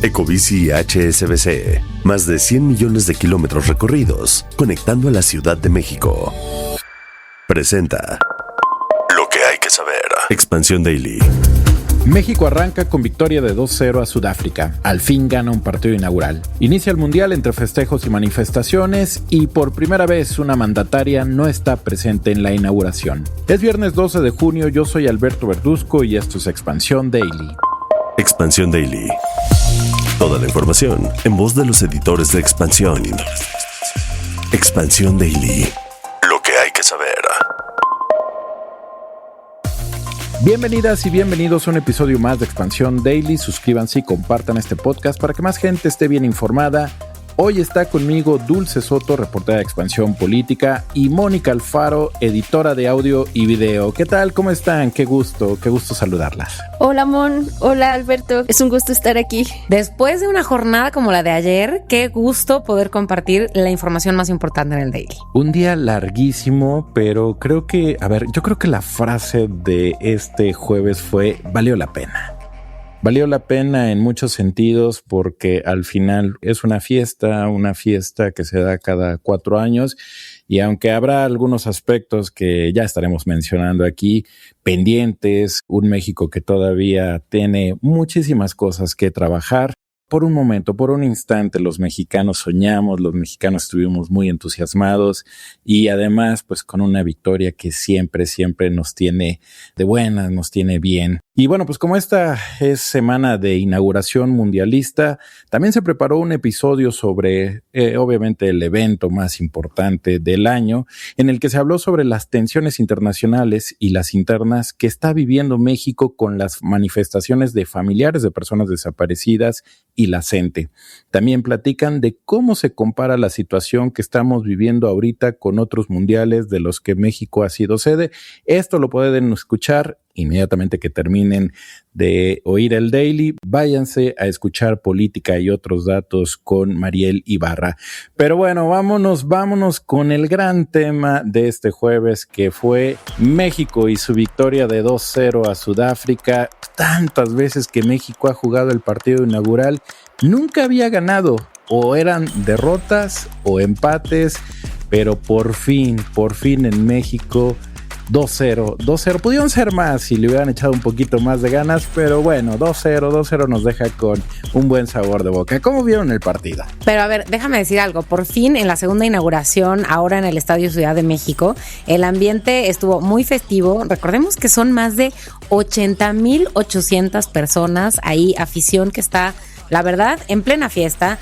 Ecobici HSBC. Más de 100 millones de kilómetros recorridos, conectando a la Ciudad de México. Presenta lo que hay que saber. Expansión Daily. México arranca con victoria de 2-0 a Sudáfrica. Al fin gana un partido inaugural. Inicia el Mundial entre festejos y manifestaciones y por primera vez una mandataria no está presente en la inauguración. Es viernes 12 de junio, yo soy Alberto Verduzco y esto es Expansión Daily. Expansión Daily. Toda la información en voz de los editores de Expansión. Expansión Daily. Lo que hay que saber. Bienvenidas y bienvenidos a un episodio más de Expansión Daily. Suscríbanse y compartan este podcast para que más gente esté bien informada. Hoy está conmigo Dulce Soto, reportera de Expansión Política, y Mónica Alfaro, editora de audio y video. ¿Qué tal? ¿Cómo están? Qué gusto saludarlas. Hola Mon, hola Alberto, es un gusto estar aquí. Después de una jornada como la de ayer, qué gusto poder compartir la información más importante en el Daily. Un día larguísimo, pero yo creo que la frase de este jueves fue: valió la pena. Valió la pena en muchos sentidos porque al final es una fiesta que se da cada 4 años y aunque habrá algunos aspectos que ya estaremos mencionando aquí pendientes, un México que todavía tiene muchísimas cosas que trabajar. Por un momento, por un instante, los mexicanos soñamos, los mexicanos estuvimos muy entusiasmados y además pues con una victoria que siempre nos tiene de buenas, nos tiene bien. Y bueno, pues como esta es semana de inauguración mundialista, también se preparó un episodio sobre obviamente el evento más importante del año, en el que se habló sobre las tensiones internacionales y las internas que está viviendo México con las manifestaciones de familiares de personas desaparecidas y la CENTE. También platican de cómo se compara la situación que estamos viviendo ahorita con otros mundiales de los que México ha sido sede. Esto lo pueden escuchar inmediatamente que terminen de oír el Daily. Váyanse a escuchar política y otros datos con Mariel Ibarra. Pero bueno, vámonos con el gran tema de este jueves, que fue México y su victoria de 2-0 a Sudáfrica. Tantas veces que México ha jugado el partido inaugural, nunca había ganado. O eran derrotas o empates, pero por fin en México 2-0. Pudieron ser más si le hubieran echado un poquito más de ganas, pero bueno, 2-0 nos deja con un buen sabor de boca. ¿Cómo vieron el partido? Pero a ver, déjame decir algo. Por fin, en la segunda inauguración, ahora en el Estadio Ciudad de México, el ambiente estuvo muy festivo. Recordemos que son más de 80,800 personas ahí, afición que está, la verdad, en plena fiesta,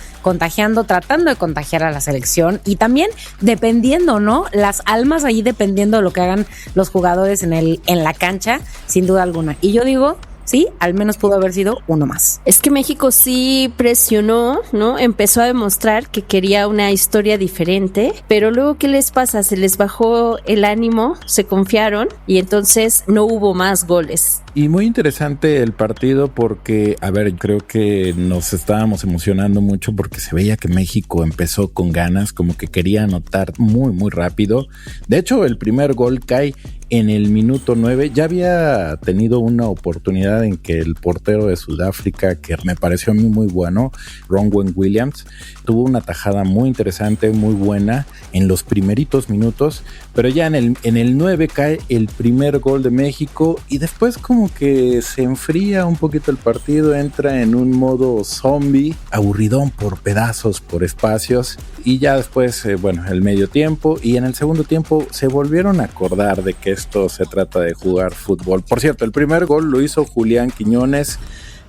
tratando de contagiar a la selección y también dependiendo, ¿no? Las almas ahí dependiendo de lo que hagan los jugadores en la cancha, sin duda alguna. Y yo digo, sí, al menos pudo haber sido uno más. Es que México sí presionó, ¿no? Empezó a demostrar que quería una historia diferente, pero luego, ¿qué les pasa? Se les bajó el ánimo, se confiaron y entonces no hubo más goles. Y muy interesante el partido porque, creo que nos estábamos emocionando mucho porque se veía que México empezó con ganas, como que quería anotar muy rápido. De hecho, el primer gol cae en el minuto 9. Ya había tenido una oportunidad en que el portero de Sudáfrica, que me pareció a mí muy bueno, Ronwen Williams, tuvo una tajada muy interesante, muy buena en los primeritos minutos, pero ya en el 9 cae el primer gol de México y después como que se enfría un poquito el partido, entra en un modo zombie, aburridón por pedazos, por espacios, y ya después, el medio tiempo, y en el segundo tiempo se volvieron a acordar de que esto se trata de jugar fútbol. Por cierto, el primer gol lo hizo Julián Quiñones,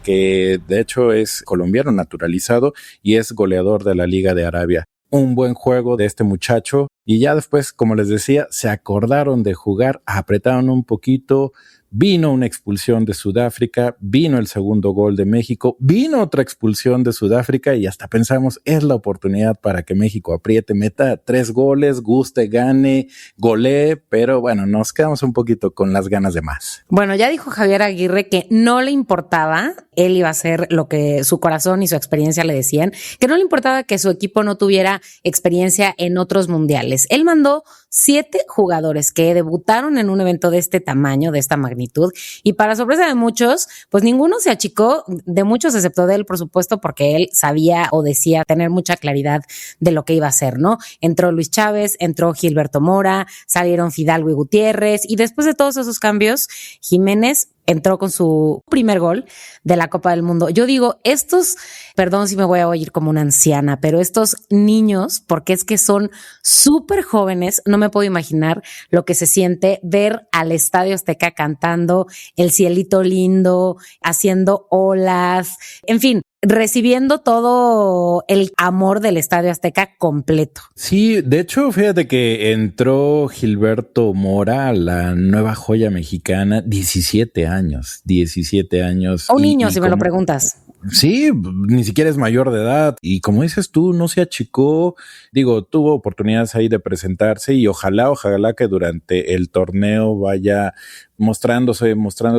que de hecho es colombiano naturalizado y es goleador de la Liga de Arabia. Un buen juego de este muchacho y ya después, como les decía, se acordaron de jugar, apretaron un poquito, vino una expulsión de Sudáfrica, vino el segundo gol de México, vino otra expulsión de Sudáfrica y hasta pensamos, es la oportunidad para que México apriete, meta 3 goles, guste, gane, golee, pero bueno, nos quedamos un poquito con las ganas de más. Bueno, ya dijo Javier Aguirre que no le importaba, él iba a hacer lo que su corazón y su experiencia le decían, que no le importaba que su equipo no tuviera experiencia en otros mundiales. Él mandó 7 jugadores que debutaron en un evento de este tamaño, de esta magnitud, magnitud. Y para sorpresa de muchos, pues ninguno se achicó, de muchos excepto de él, por supuesto, porque él sabía o decía tener mucha claridad de lo que iba a hacer, ¿no? Entró Luis Chávez, entró Gilberto Mora, salieron Fidalgo y Gutiérrez, y después de todos esos cambios, Jiménez entró con su primer gol de la Copa del Mundo. Yo digo, perdón si me voy a oír como una anciana, pero estos niños, porque es que son súper jóvenes, no me puedo imaginar lo que se siente ver al Estadio Azteca cantando El cielito lindo, haciendo olas, en fin, recibiendo todo el amor del Estadio Azteca completo. Sí, de hecho, fíjate que entró Gilberto Mora, la nueva joya mexicana, 17 años. Un niño, si me lo preguntas. Sí, ni siquiera es mayor de edad y como dices tú, no se achicó, tuvo oportunidades ahí de presentarse y ojalá que durante el torneo vaya mostrando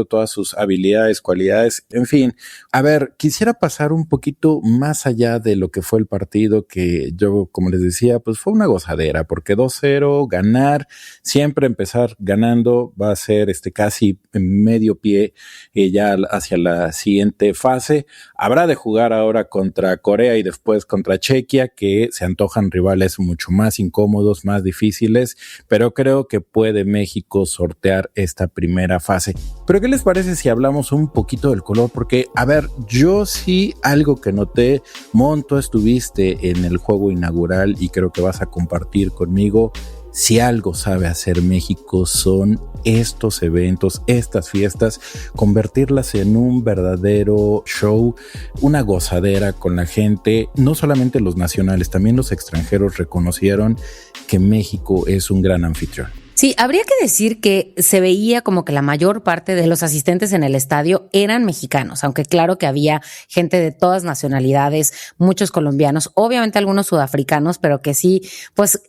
todas sus habilidades, cualidades, en fin. A ver, quisiera pasar un poquito más allá de lo que fue el partido, que yo, como les decía, pues fue una gozadera, porque 2-0, ganar, siempre empezar ganando va a ser casi medio pie ya hacia la siguiente fase. Habrá de jugar ahora contra Corea y después contra Chequia, que se antojan rivales mucho más incómodos, más difíciles, pero creo que puede México sortear esta primera fase. Pero ¿qué les parece si hablamos un poquito del color? Porque, a ver, yo sí algo que noté, Monto, estuviste en el juego inaugural y creo que vas a compartir conmigo. Si algo sabe hacer México son estos eventos, estas fiestas, convertirlas en un verdadero show, una gozadera con la gente. No solamente los nacionales, también los extranjeros reconocieron que México es un gran anfitrión. Sí, habría que decir que se veía como que la mayor parte de los asistentes en el estadio eran mexicanos, aunque claro que había gente de todas nacionalidades, muchos colombianos, obviamente algunos sudafricanos, pero que sí, pues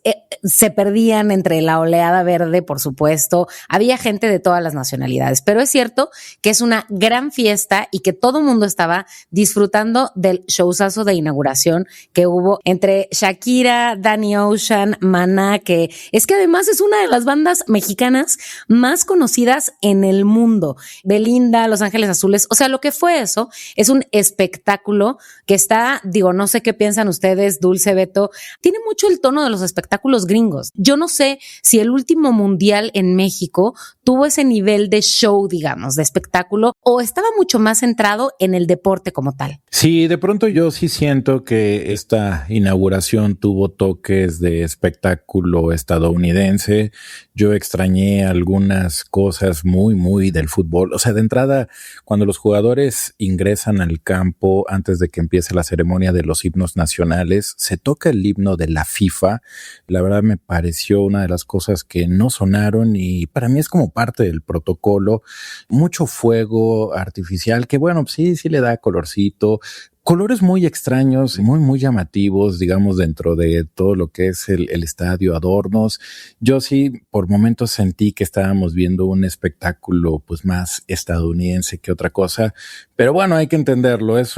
se perdían entre la oleada verde, por supuesto. Había gente de todas las nacionalidades, pero es cierto que es una gran fiesta y que todo el mundo estaba disfrutando del showzazo de inauguración que hubo entre Shakira, Danny Ocean, Maná, que es que además es una de las bandas mexicanas más conocidas en el mundo. Belinda, Los Ángeles Azules, o sea, lo que fue eso es un espectáculo que está, no sé qué piensan ustedes, Dulce, Beto, tiene mucho el tono de los espectáculos gringos. Yo no sé si el último mundial en México tuvo ese nivel de show, digamos, de espectáculo, o estaba mucho más centrado en el deporte como tal. Sí, de pronto yo sí siento que esta inauguración tuvo toques de espectáculo estadounidense. Yo extrañé algunas cosas muy del fútbol. O sea, de entrada, cuando los jugadores ingresan al campo antes de que empiece la ceremonia de los himnos nacionales, se toca el himno de la FIFA. La verdad me pareció una de las cosas que no sonaron y para mí es como parte del protocolo. Mucho fuego artificial que bueno, sí le da colorcito. Colores muy extraños, muy llamativos, digamos, dentro de todo lo que es el estadio, adornos. Yo sí, por momentos sentí que estábamos viendo un espectáculo pues más estadounidense que otra cosa. Pero bueno, hay que entenderlo. Es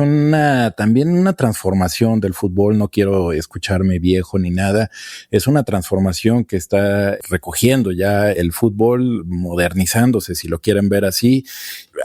también una transformación del fútbol. No quiero escucharme viejo ni nada. Es una transformación que está recogiendo ya el fútbol, modernizándose, si lo quieren ver así.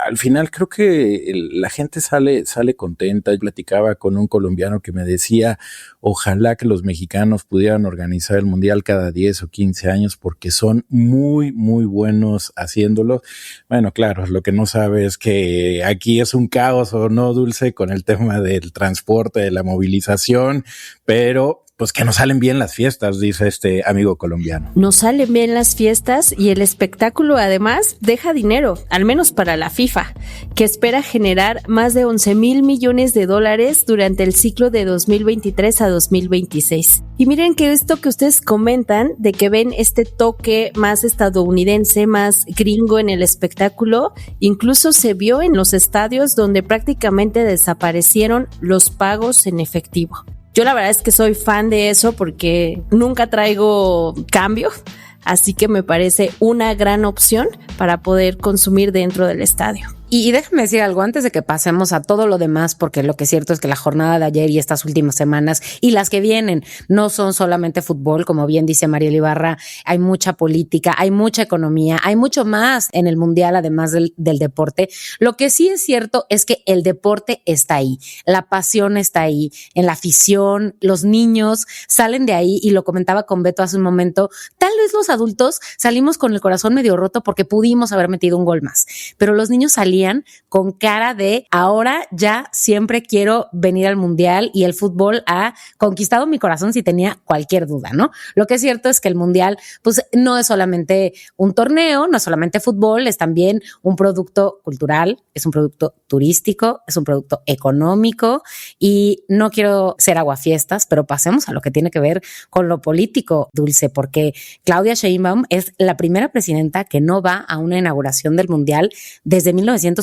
Al final creo que la gente sale contenta. Platicaba con un colombiano que me decía, ojalá que los mexicanos pudieran organizar el mundial cada 10 o 15 años porque son muy buenos haciéndolo. Bueno, claro, lo que no sabe es que aquí es un caos, ¿o no, Dulce? Con el tema del transporte, de la movilización, pero pues que nos salen bien las fiestas, dice este amigo colombiano. Nos salen bien las fiestas y el espectáculo además deja dinero, al menos para la FIFA, que espera generar más de 11,000 millones de dólares durante el ciclo de 2023 a 2026. Y miren que esto que ustedes comentan, de que ven este toque más estadounidense, más gringo en el espectáculo, incluso se vio en los estadios donde prácticamente desaparecieron los pagos en efectivo. Yo la verdad es que soy fan de eso porque nunca traigo cambio, así que me parece una gran opción para poder consumir dentro del estadio. Y déjame decir algo antes de que pasemos a todo lo demás, porque lo que es cierto es que la jornada de ayer y estas últimas semanas y las que vienen no son solamente fútbol, como bien dice Mariel Ibarra, hay mucha política, hay mucha economía, hay mucho más en el mundial además del deporte. Lo que sí es cierto es que el deporte está ahí, la pasión está ahí, en la afición, los niños salen de ahí, y lo comentaba con Beto hace un momento, tal vez los adultos salimos con el corazón medio roto porque pudimos haber metido un gol más, pero los niños salían con cara de ahora ya siempre quiero venir al mundial, y el fútbol ha conquistado mi corazón si tenía cualquier duda, ¿no? Lo que es cierto es que el mundial pues no es solamente un torneo, no es solamente fútbol, es también un producto cultural, es un producto turístico, es un producto económico, y no quiero ser aguafiestas, pero pasemos a lo que tiene que ver con lo político, Dulce, porque Claudia Sheinbaum es la primera presidenta que no va a una inauguración del mundial desde 1930.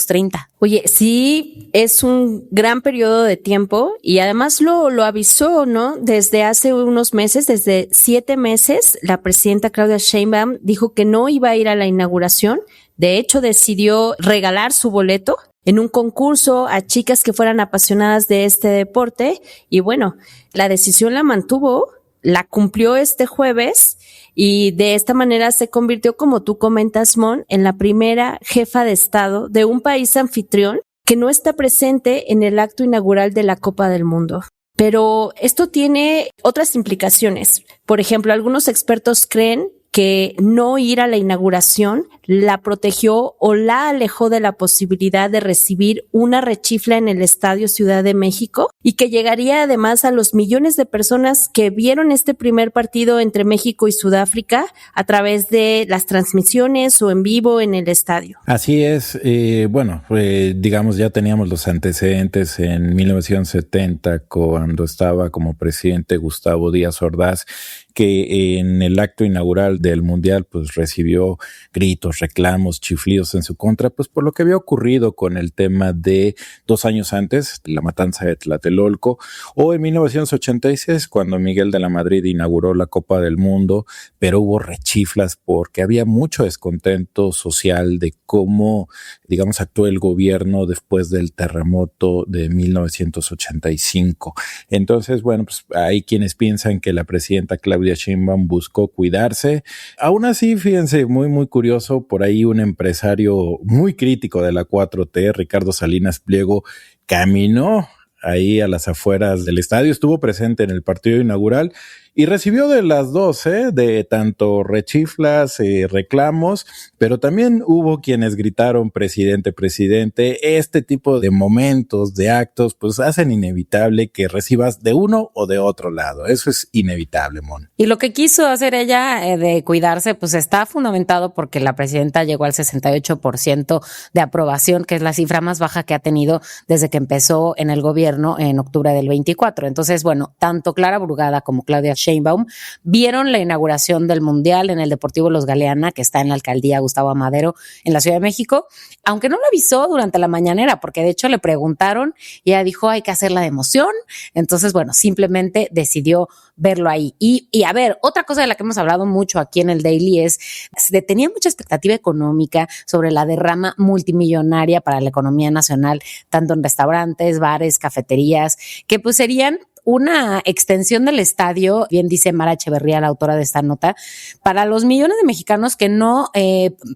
Oye, sí, es un gran periodo de tiempo, y además lo avisó, ¿no? Desde hace unos meses, desde 7 meses, la presidenta Claudia Sheinbaum dijo que no iba a ir a la inauguración. De hecho, decidió regalar su boleto en un concurso a chicas que fueran apasionadas de este deporte, y bueno, la decisión la mantuvo, la cumplió este jueves, y de esta manera se convirtió, como tú comentas, Mon, en la primera jefa de Estado de un país anfitrión que no está presente en el acto inaugural de la Copa del Mundo. Pero esto tiene otras implicaciones. Por ejemplo, algunos expertos creen que no ir a la inauguración la protegió o la alejó de la posibilidad de recibir una rechifla en el Estadio Ciudad de México, y que llegaría además a los millones de personas que vieron este primer partido entre México y Sudáfrica a través de las transmisiones o en vivo en el estadio. Así es. Digamos, ya teníamos los antecedentes en 1970, cuando estaba como presidente Gustavo Díaz Ordaz, que en el acto inaugural del Mundial pues recibió gritos, reclamos, chiflidos en su contra, pues por lo que había ocurrido con el tema de 2 años antes, la matanza de Tlatelolco, o en 1986, cuando Miguel de la Madrid inauguró la Copa del Mundo, pero hubo rechiflas porque había mucho descontento social de cómo, digamos, actuó el gobierno después del terremoto de 1985. Entonces, bueno, pues hay quienes piensan que la presidenta Claudia Sheinbaum buscó cuidarse. Aún así, fíjense, muy curioso, por ahí un empresario muy crítico de la 4T, Ricardo Salinas Pliego, caminó ahí a las afueras del estadio, estuvo presente en el partido inaugural y recibió de las dos, de tanto rechiflas, reclamos, pero también hubo quienes gritaron presidente, presidente. Este tipo de momentos, de actos, pues hacen inevitable que recibas de uno o de otro lado. Eso es inevitable, Mon. Y lo que quiso hacer ella de cuidarse, pues está fundamentado porque la presidenta llegó al 68% de aprobación, que es la cifra más baja que ha tenido desde que empezó en el gobierno en octubre del 24. Entonces, bueno, tanto Clara Brugada como Claudia Sheinbaum vieron la inauguración del Mundial en el Deportivo Los Galeana, que está en la alcaldía Gustavo Amadero, en la Ciudad de México, aunque no lo avisó durante la mañanera, porque de hecho le preguntaron y ella dijo hay que hacerla de emoción. Entonces, bueno, simplemente decidió verlo ahí. Y a ver, otra cosa de la que hemos hablado mucho aquí en el Daily es, se tenía mucha expectativa económica sobre la derrama multimillonaria para la economía nacional, tanto en restaurantes, bares, cafeterías, que pues serían una extensión del estadio, bien dice Mara Echeverría, la autora de esta nota, para los millones de mexicanos que no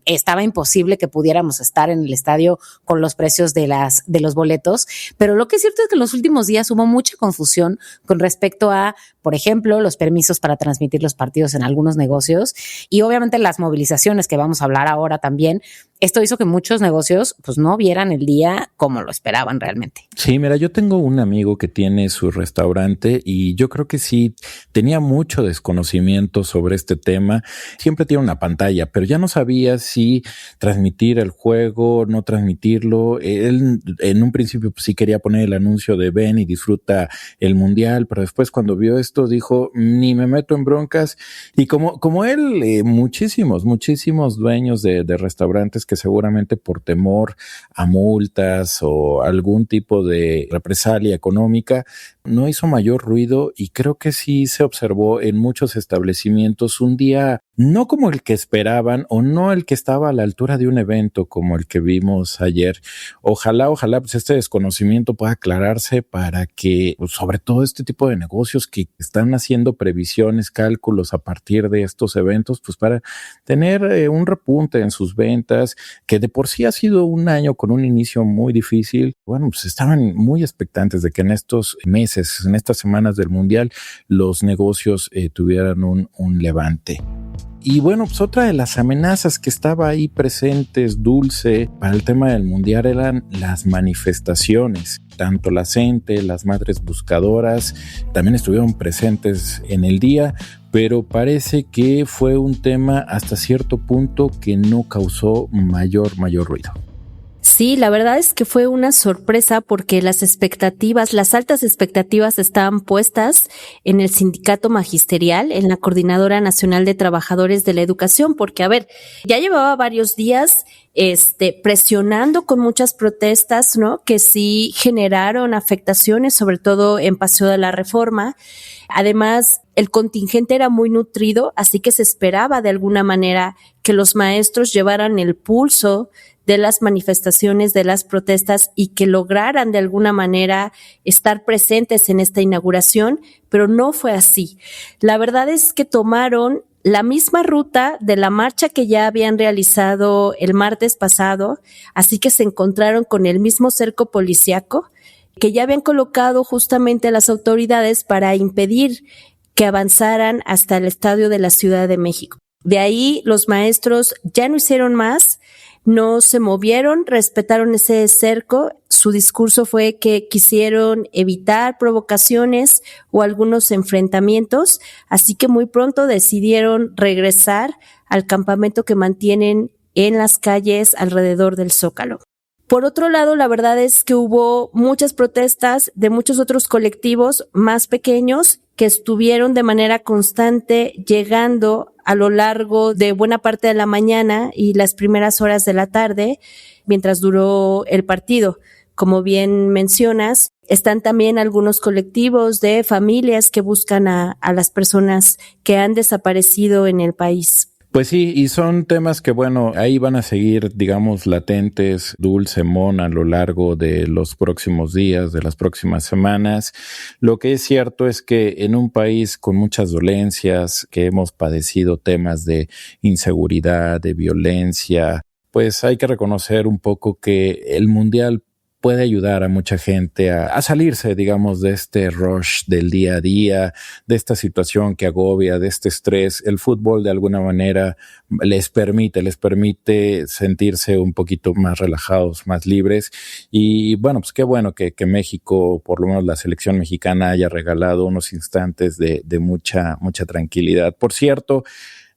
estaba imposible que pudiéramos estar en el estadio con los precios de los boletos, pero lo que es cierto es que en los últimos días hubo mucha confusión con respecto a, por ejemplo, los permisos para transmitir los partidos en algunos negocios y obviamente las movilizaciones que vamos a hablar ahora también. Esto hizo que muchos negocios pues no vieran el día como lo esperaban realmente. Sí, mira, yo tengo un amigo que tiene su restaurante y yo creo que sí tenía mucho desconocimiento sobre este tema. Siempre tiene una pantalla, pero ya no sabía si transmitir el juego, no transmitirlo. Él en un principio pues, sí quería poner el anuncio de ven y disfruta el mundial, pero después cuando vio esto dijo ni me meto en broncas. Y como él, muchísimos dueños de restaurantes que que seguramente por temor a multas o algún tipo de represalia económica no hizo mayor ruido, y creo que sí se observó en muchos establecimientos un día no como el que esperaban o no el que estaba a la altura de un evento como el que vimos ayer. Ojalá pues este desconocimiento pueda aclararse para que, pues, sobre todo este tipo de negocios que están haciendo previsiones, cálculos a partir de estos eventos, pues para tener un repunte en sus ventas, que de por sí ha sido un año con un inicio muy difícil. Bueno, pues estaban muy expectantes de que en estos meses, en estas semanas del Mundial, los negocios tuvieran un levante. Y bueno, pues otra de las amenazas que estaba ahí presentes, Dulce, para el tema del Mundial eran las manifestaciones. Tanto la CENTE, las Madres Buscadoras, también estuvieron presentes en el día, pero parece que fue un tema hasta cierto punto que no causó mayor ruido. Sí, la verdad es que fue una sorpresa porque las altas expectativas estaban puestas en el sindicato magisterial, en la Coordinadora Nacional de Trabajadores de la Educación, porque, a ver, ya llevaba varios días presionando con muchas protestas, ¿no? Que sí generaron afectaciones, sobre todo en Paseo de la Reforma. Además, el contingente era muy nutrido, así que se esperaba de alguna manera que los maestros llevaran el pulso de las manifestaciones, de las protestas, y que lograran de alguna manera estar presentes en esta inauguración, pero no fue así. La verdad es que tomaron la misma ruta de la marcha que ya habían realizado el martes pasado, así que se encontraron con el mismo cerco policiaco que ya habían colocado justamente las autoridades para impedir que avanzaran hasta el estadio de la Ciudad de México. De ahí los maestros ya no hicieron más, no se movieron, respetaron ese cerco. Su discurso fue que quisieron evitar provocaciones o algunos enfrentamientos, así que muy pronto decidieron regresar al campamento que mantienen en las calles alrededor del Zócalo. Por otro lado, la verdad es que hubo muchas protestas de muchos otros colectivos más pequeños que estuvieron de manera constante llegando a lo largo de buena parte de la mañana y las primeras horas de la tarde, mientras duró el partido. Como bien mencionas, están también algunos colectivos de familias que buscan a las personas que han desaparecido en el país. Pues sí, y son temas que, bueno, ahí van a seguir, digamos, latentes, Dulce, Mon, a lo largo de los próximos días, de las próximas semanas. Lo que es cierto es que en un país con muchas dolencias, que hemos padecido temas de inseguridad, de violencia, pues hay que reconocer un poco que el Mundial puede ayudar a mucha gente a salirse, digamos, de este rush del día a día, de esta situación que agobia, de este estrés. El fútbol de alguna manera les permite sentirse un poquito más relajados, más libres. Y bueno, pues qué bueno que México, por lo menos la selección mexicana, haya regalado unos instantes de mucha tranquilidad. Por cierto,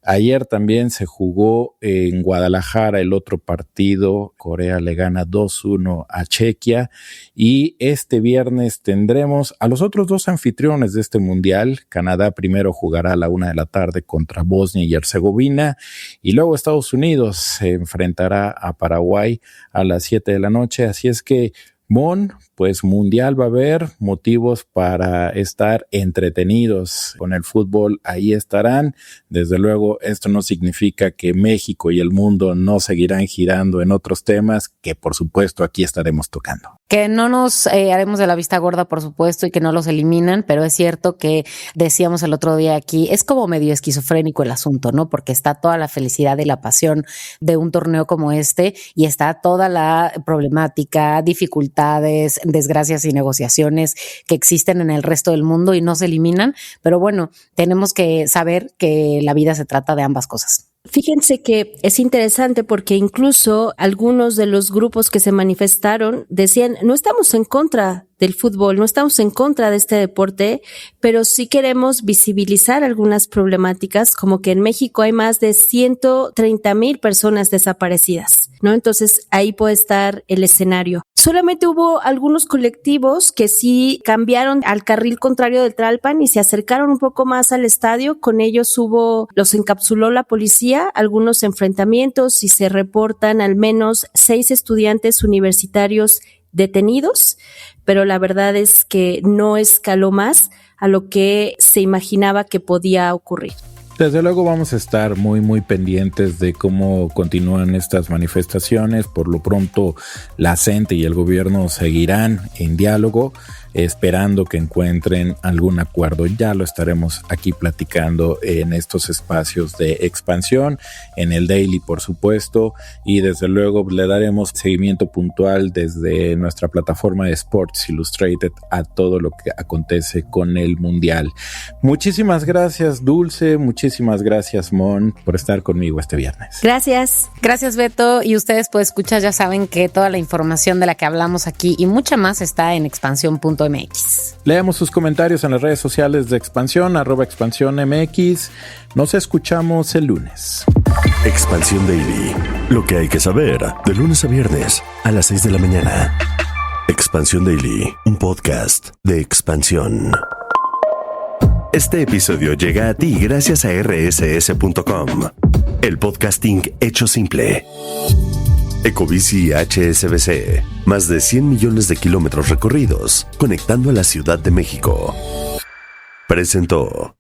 ayer también se jugó en Guadalajara el otro partido. Corea le gana 2-1 a Chequia, y este viernes tendremos a los otros dos anfitriones de este mundial. Canadá primero jugará a la 1:00 p.m. contra Bosnia y Herzegovina, y luego Estados Unidos se enfrentará a Paraguay a las 7:00 p.m. Así es que, Mon, pues mundial va a haber, motivos para estar entretenidos con el fútbol, ahí estarán. Desde luego, esto no significa que México y el mundo no seguirán girando en otros temas que, por supuesto, aquí estaremos tocando. Que no nos haremos de la vista gorda, por supuesto, y que no los eliminan, pero es cierto que decíamos el otro día aquí, es como medio esquizofrénico el asunto, ¿no? Porque está toda la felicidad y la pasión de un torneo como este, y está toda la problemática, dificultades, desgracias y negociaciones que existen en el resto del mundo y no se eliminan. Pero bueno, tenemos que saber que la vida se trata de ambas cosas. Fíjense que es interesante porque incluso algunos de los grupos que se manifestaron decían, no estamos en contra del fútbol, no estamos en contra de este deporte, pero sí queremos visibilizar algunas problemáticas, como que en México hay más de 130,000 personas desaparecidas, ¿no? Entonces ahí puede estar el escenario. Solamente hubo algunos colectivos que sí cambiaron al carril contrario del Tlalpan y se acercaron un poco más al estadio. Con ellos los encapsuló la policía, algunos enfrentamientos, y se reportan al menos 6 estudiantes universitarios detenidos, pero la verdad es que no escaló más a lo que se imaginaba que podía ocurrir. Desde luego vamos a estar muy pendientes de cómo continúan estas manifestaciones. Por lo pronto la CENTE y el gobierno seguirán en diálogo, esperando que encuentren algún acuerdo. Ya lo estaremos aquí platicando en estos espacios de Expansión, en el Daily por supuesto, y desde luego le daremos seguimiento puntual desde nuestra plataforma de Sports Illustrated a todo lo que acontece con el Mundial. Muchísimas gracias, Dulce, muchísimas gracias, Mon, por estar conmigo este viernes. Gracias. Gracias, Beto, y ustedes pues escuchar, ya saben que toda la información de la que hablamos aquí y mucha más está en expansión.mx. Leamos sus comentarios en las redes sociales de Expansión, @expansiónmx. Nos escuchamos el lunes. Expansión Daily. Lo que hay que saber de lunes a viernes a las 6 de la mañana. Expansión Daily, un podcast de Expansión. Este episodio llega a ti gracias a rss.com, el podcasting hecho simple. Ecobici HSBC, más de 100 millones de kilómetros recorridos, conectando a la Ciudad de México. Presentó.